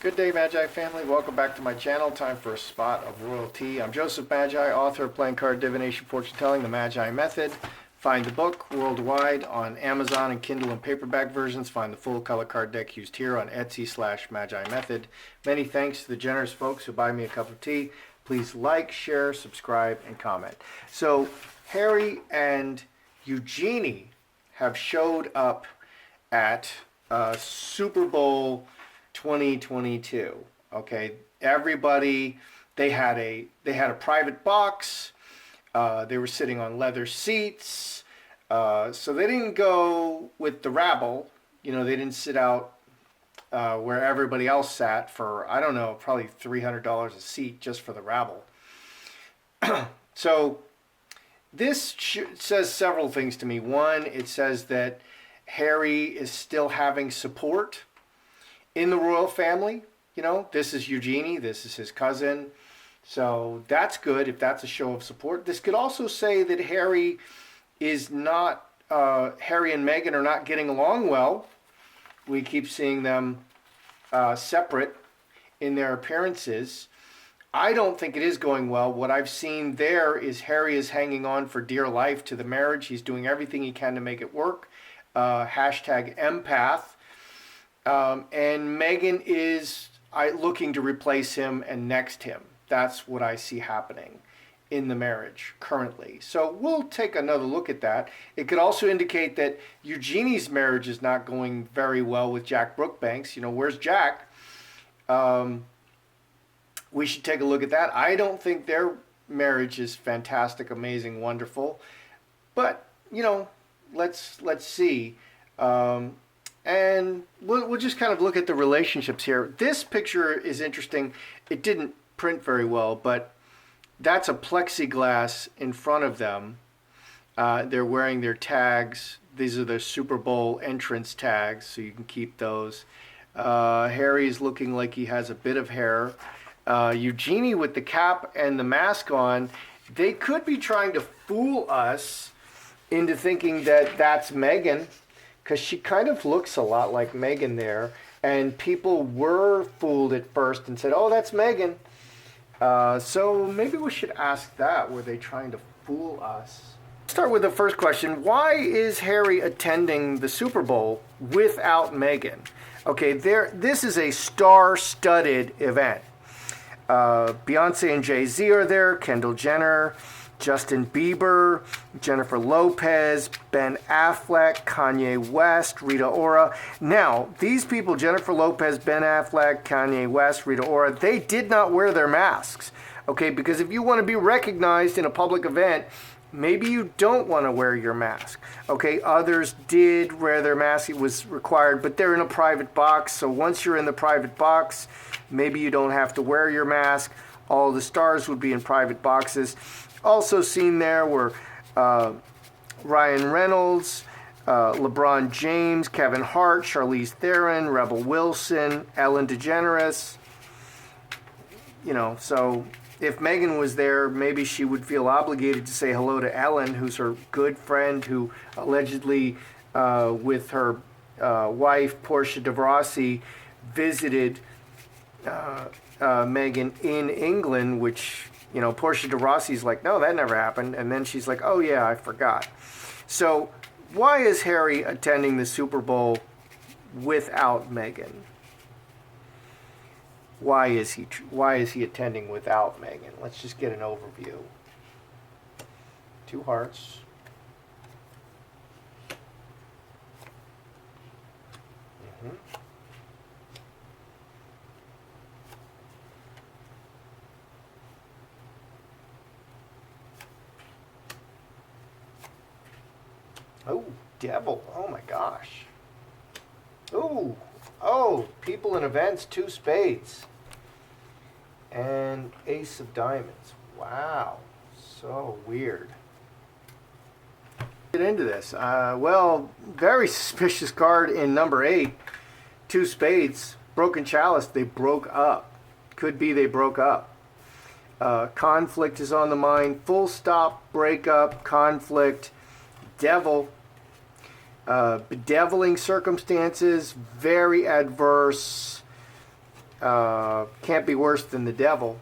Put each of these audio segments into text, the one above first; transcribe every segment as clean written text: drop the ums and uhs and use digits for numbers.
Good day, Magi family. Welcome back to my channel. Time for a spot of royalty. I'm Joseph Magi, author of Playing Card Divination Fortune Telling, The Magi Method. Find the book worldwide on Amazon and Kindle and paperback versions. Find the full color card deck used here on Etsy/Magi Method. Many thanks to the generous folks who buy me a cup of tea. Please like, share, subscribe, and comment. So Harry and Eugenie have showed up at Super Bowl 2022. Okay, everybody, they had a private box. They were sitting on leather seats, so they didn't go with the rabble. You know, they didn't sit out where everybody else sat for, I don't know, probably $300 a seat just for the rabble. So this says several things to me. One, it says that Harry is still having support in the royal family. You know, this is Eugenie, this is his cousin. So that's good if that's a show of support. This could also say that Harry is not, Harry and Meghan are not getting along well. We keep seeing them separate in their appearances. I don't think it is going well. What I've seen there is Harry is hanging on for dear life to the marriage. He's doing everything he can to make it work. Hashtag empath. And Meghan is looking to replace him and next him. That's what I see happening in the marriage currently. So we'll take another look at that. It could also indicate that Eugenie's marriage is not going very well with Jack Brookbanks. You know, where's Jack? We should take a look at that. I don't think their marriage is fantastic, amazing, wonderful. But, you know, let's see. And we'll just kind of look at the relationships here. This picture is interesting. It didn't print very well, but that's a plexiglass in front of them. They're wearing their tags. These are the Super Bowl entrance tags, so you can keep those. Harry's looking like he has a bit of hair. Eugenie with the cap and the mask on, they could be trying to fool us into thinking that that's Meghan, because she kind of looks a lot like Meghan there. And people were fooled at first and said, oh, that's Meghan. So maybe we should ask that. Were they trying to fool us? Start with the first question. Why is Harry attending the Super Bowl without Meghan? Okay, this is a star-studded event. Beyonce and Jay-Z are there, Kendall Jenner, Justin Bieber, Jennifer Lopez, Ben Affleck, Kanye West, Rita Ora. Now, these people, Jennifer Lopez, Ben Affleck, Kanye West, Rita Ora, they did not wear their masks. Okay, because if you want to be recognized in a public event, maybe you don't want to wear your mask. Okay, others did wear their mask. It was required, but they're in a private box. So once you're in the private box, maybe you don't have to wear your mask. All the stars would be in private boxes. Also seen there were Ryan Reynolds, LeBron James, Kevin Hart, Charlize Theron, Rebel Wilson, Ellen DeGeneres. You know, so if Meghan was there, maybe she would feel obligated to say hello to Ellen, who's her good friend, who allegedly, with her wife, Portia de Rossi, visited Meghan in England, which, you know, Portia de Rossi's like, no, that never happened. And then she's like, oh, yeah, I forgot. So why is Harry attending the Super Bowl without Meghan? Why is he attending without Meghan? Let's just get an overview. Two hearts. Oh, devil. Oh, my gosh. Ooh. Oh, people and events, 2 spades. And ace of diamonds. Wow. So weird. Get into this. Well, very suspicious card in number 8. 2 spades. Broken chalice. They broke up. Could be they broke up. Conflict is on the mind. Full stop. Breakup. Conflict. Devil. Bedeviling circumstances, very adverse, Can't be worse than the devil.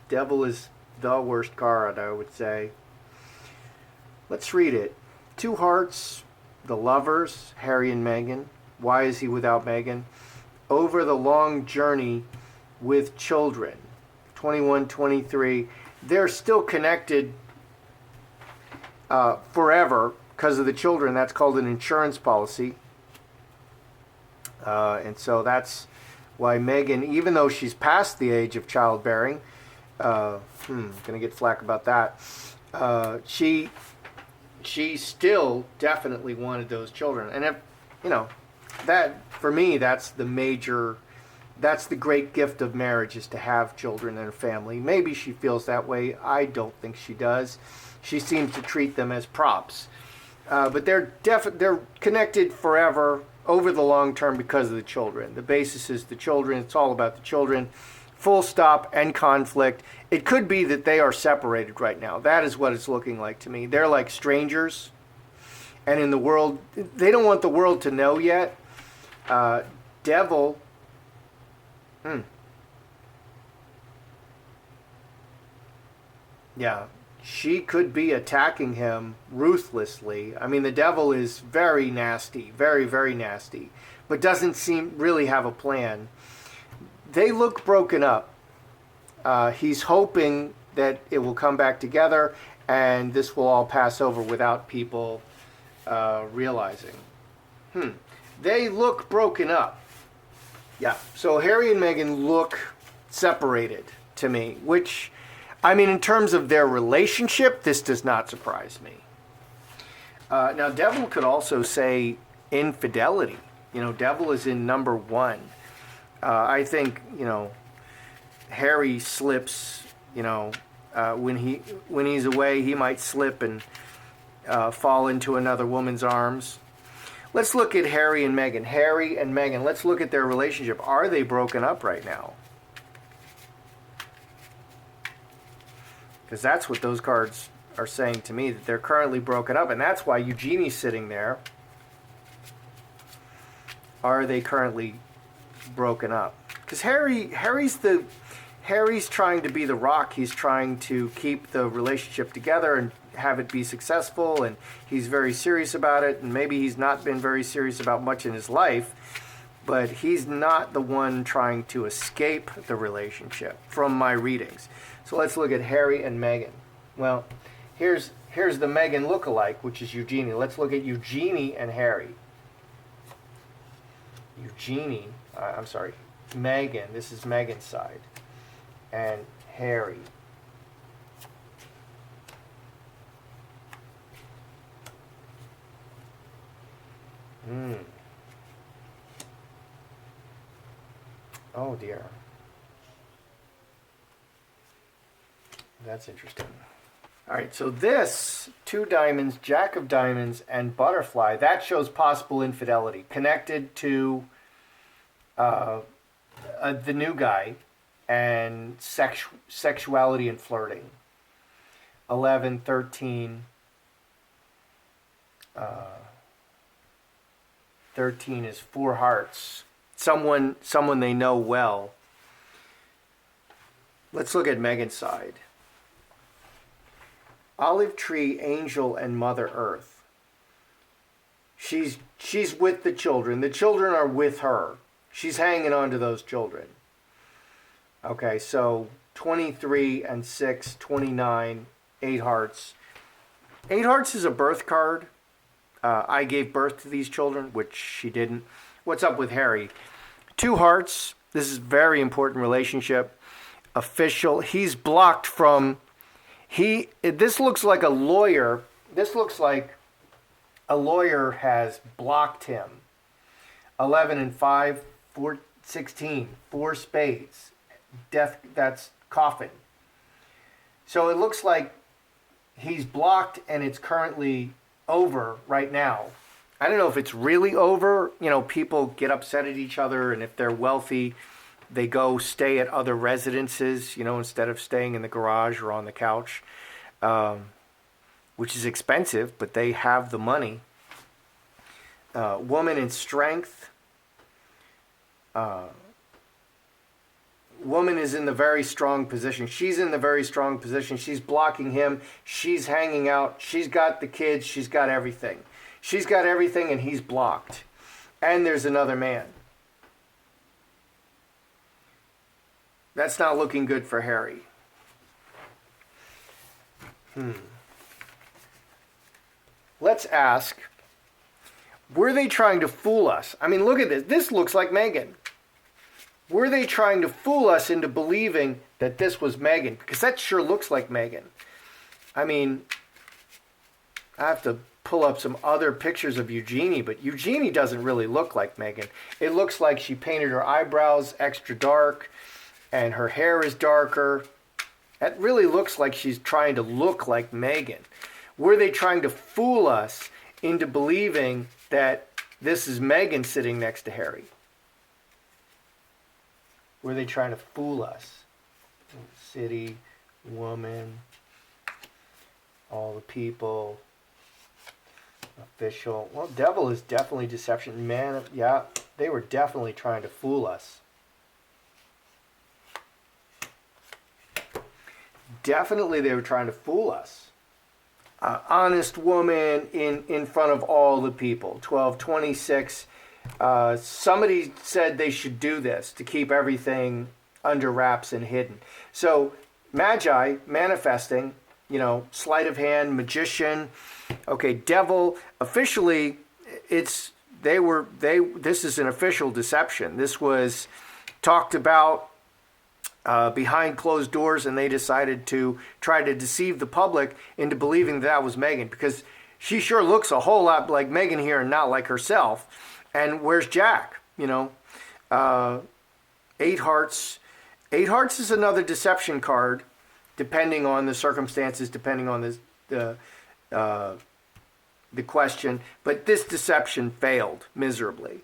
Devil is the worst card, I would say. Let's read it. Two hearts, the lovers, Harry and Meghan. Why is he without Meghan? Over the long journey with children. 21, 23. They're still connected forever because of the children. That's called an insurance policy. And so that's why Meghan, even though she's past the age of childbearing, gonna get flack about that, she still definitely wanted those children. And if, that, for me, that's the great gift of marriage, is to have children and a family. Maybe she feels that way. I don't think she does. She seems to treat them as props. But they're connected forever over the long term because of the children. The basis is the children. It's all about the children. Full stop, and conflict. It could be that they are separated right now. That is what it's looking like to me. They're like strangers. And in the world, they don't want the world to know yet. Devil. Yeah. She could be attacking him ruthlessly. I mean, the devil is very nasty. Very, very nasty. But doesn't really have a plan. They look broken up. He's hoping that it will come back together and this will all pass over without people realizing. They look broken up. Yeah. So Harry and Meghan look separated to me, which, I mean, in terms of their relationship, this does not surprise me. Now, devil could also say infidelity. Devil is in number 1. I think, Harry slips, when he's away, he might slip and fall into another woman's arms. Let's look at Harry and Meghan. Harry and Meghan, let's look at their relationship. Are they broken up right now? Because that's what those cards are saying to me, that they're currently broken up. And that's why Eugenie's sitting there. Are they currently broken up? Because Harry's trying to be the rock. He's trying to keep the relationship together and have it be successful, and he's very serious about it. And maybe he's not been very serious about much in his life, but he's not the one trying to escape the relationship from my readings. So let's look at Harry and Meghan. Well, here's the Meghan lookalike, which is Eugenie. Let's look at Eugenie and Harry. Meghan. This is Meghan's side. And Harry. Oh dear. That's interesting. All right, so this, 2 diamonds, Jack of diamonds, and butterfly, that shows possible infidelity connected to the new guy and sexuality and flirting. 11, 13. 13 is 4 hearts. Someone they know well. Let's look at Meghan's side. Olive tree, angel, and Mother Earth. She's with the children. The children are with her. She's hanging on to those children. Okay, so 23 and 6, 29, 8 hearts. 8 hearts is a birth card. I gave birth to these children, which she didn't. What's up with Harry? 2 hearts. This is a very important relationship. Official. He's blocked from... This looks like a lawyer. This looks like a lawyer has blocked him. 11 and 5, 4, 16, 4 spades. Death, that's coffin. So it looks like he's blocked and it's currently over right now. I don't know if it's really over. People get upset at each other, and if they're wealthy, they go stay at other residences, instead of staying in the garage or on the couch, which is expensive, but they have the money. Woman in strength. woman is in the very strong position. She's in the very strong position. She's blocking him. She's hanging out. She's got the kids. She's got everything. She's got everything, and he's blocked. And there's another man. That's not looking good for Harry. Let's ask, were they trying to fool us? I mean, look at this. This looks like Meghan. Were they trying to fool us into believing that this was Meghan? Because that sure looks like Meghan. I mean, I have to pull up some other pictures of Eugenie, but Eugenie doesn't really look like Meghan. It looks like she painted her eyebrows extra dark, and her hair is darker. That really looks like she's trying to look like Meghan. Were they trying to fool us into believing that this is Meghan sitting next to Harry? Were they trying to fool us? City, woman, all the people, official. Well, devil is definitely deception. Man, yeah, they were definitely trying to fool us. Definitely they were trying to fool us. Honest woman in front of all the people. 1226. Somebody said they should do this to keep everything under wraps and hidden. So Magi manifesting, sleight of hand, magician. Okay, devil. Officially, this is an official deception. This was talked about behind closed doors, and they decided to try to deceive the public into believing that was Meghan, because she sure looks a whole lot like Meghan here and not like herself. And where's Jack? 8 hearts. 8 hearts is another deception card, depending on the circumstances, depending on the question. But this deception failed miserably.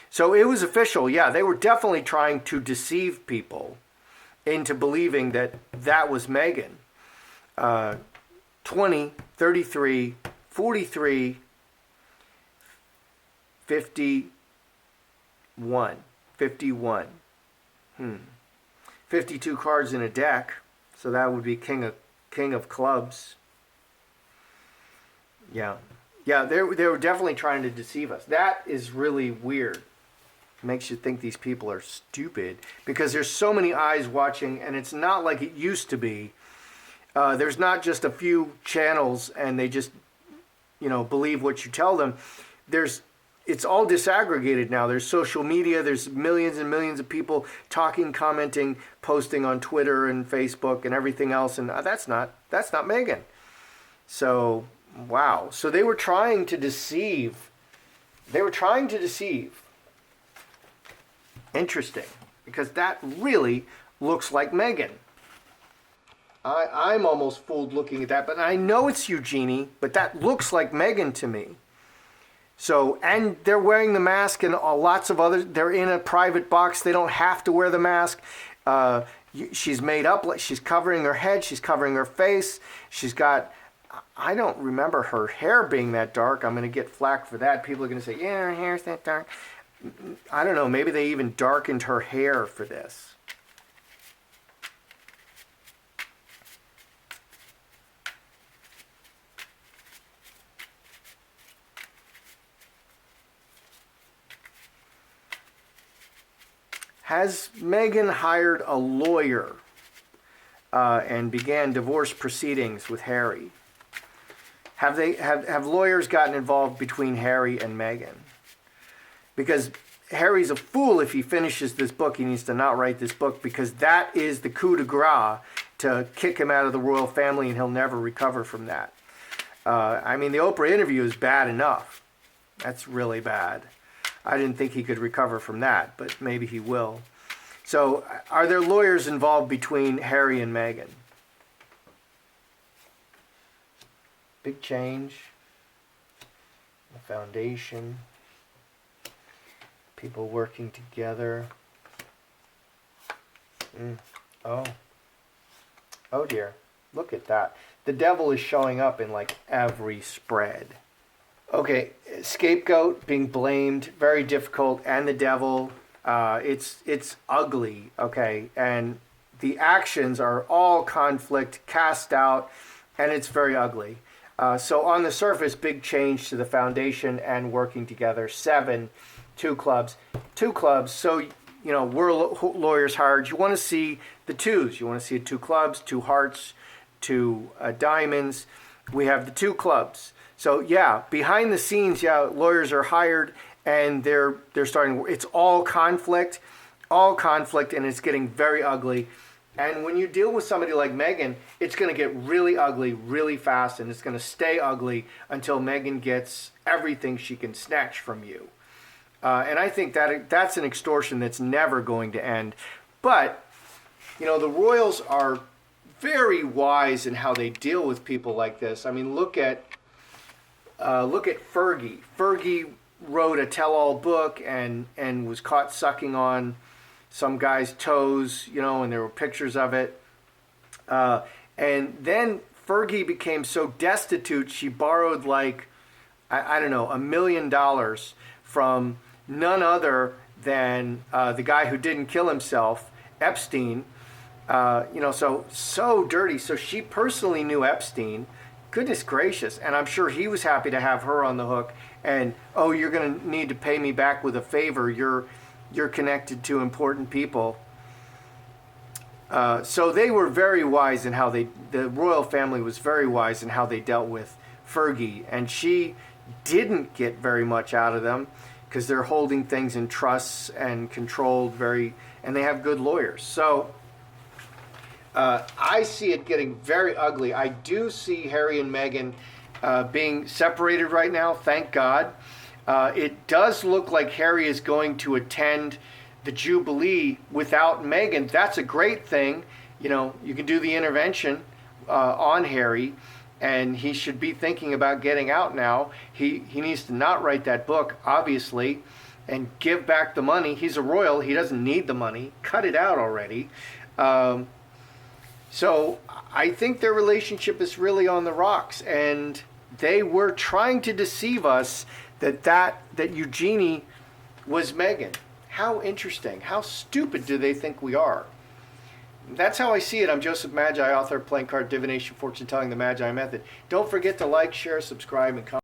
So it was official. Yeah, they were definitely trying to deceive people into believing that was Meghan. 20, 33, 43, 51. 52 cards in a deck, so that would be king of clubs. Yeah, they were definitely trying to deceive us. That is really weird. Makes you think these people are stupid, because there's so many eyes watching, and it's not like it used to be. There's not just a few channels and they just believe what you tell them. It's all disaggregated now. There's social media. There's millions and millions of people talking, commenting, posting on Twitter and Facebook and everything else, and that's not Meghan. So wow. So they were trying to deceive. Interesting, because that really looks like Meghan. I'm almost fooled looking at that, but I know it's Eugenie, but that looks like Meghan to me. So, and they're wearing the mask, and lots of others, they're in a private box. They don't have to wear the mask. She's made up, she's covering her head, she's covering her face. She's got, I don't remember her hair being that dark. I'm going to get flack for that. People are going to say, yeah, her hair's that dark. I don't know, maybe they even darkened her hair for this. Has Meghan hired a lawyer and began divorce proceedings with Harry? Have lawyers gotten involved between Harry and Meghan? Because Harry's a fool if he finishes this book. He needs to not write this book, because that is the coup de grace to kick him out of the royal family, and he'll never recover from that. I mean, the Oprah interview is bad enough. That's really bad. I didn't think he could recover from that, but maybe he will. So, are there lawyers involved between Harry and Meghan? Big change. The foundation. People working together. Oh dear. Look at that. The devil is showing up in like every spread. Okay, scapegoat, being blamed, very difficult, and the devil. It's ugly, okay, and the actions are all conflict, cast out, and it's very ugly. So on the surface, big change to the foundation and working together. 7, 2 clubs, 2 clubs. So we're lawyers hired. You want to see the 2s. You want to see 2 clubs, 2 hearts, 2 diamonds. We have the 2 clubs. So yeah, behind the scenes, yeah, lawyers are hired and they're starting. It's all conflict, and it's getting very ugly. And when you deal with somebody like Meghan, it's going to get really ugly really fast, and it's going to stay ugly until Meghan gets everything she can snatch from you. And I think that's an extortion that's never going to end. But the royals are very wise in how they deal with people like this. I mean, look at Fergie. Fergie wrote a tell-all book and was caught sucking on some guy's toes, and there were pictures of it. And then Fergie became so destitute, she borrowed I don't know, $1 million from none other than the guy who didn't kill himself, Epstein. So dirty. So she personally knew Epstein. Goodness gracious. And I'm sure he was happy to have her on the hook. And, oh, you're going to need to pay me back with a favor. You're connected to important people. So they were very wise in how the royal family was very wise in how they dealt with Fergie. And she didn't get very much out of them because they're holding things in trusts and controlled and they have good lawyers. So I see it getting very ugly. I do see Harry and Meghan being separated right now, thank God. It does look like Harry is going to attend the Jubilee without Meghan. That's a great thing. You can do the intervention on Harry, and he should be thinking about getting out now. He needs to not write that book, obviously, and give back the money. He's a royal. He doesn't need the money. Cut it out already. So I think their relationship is really on the rocks, and they were trying to deceive us that Eugenie was Meghan. How interesting. How stupid do they think we are? That's how I see it. I'm Joseph Magi, author of Playing Card Divination, Fortune Telling, the Magi Method. Don't forget to like, share, subscribe, and comment.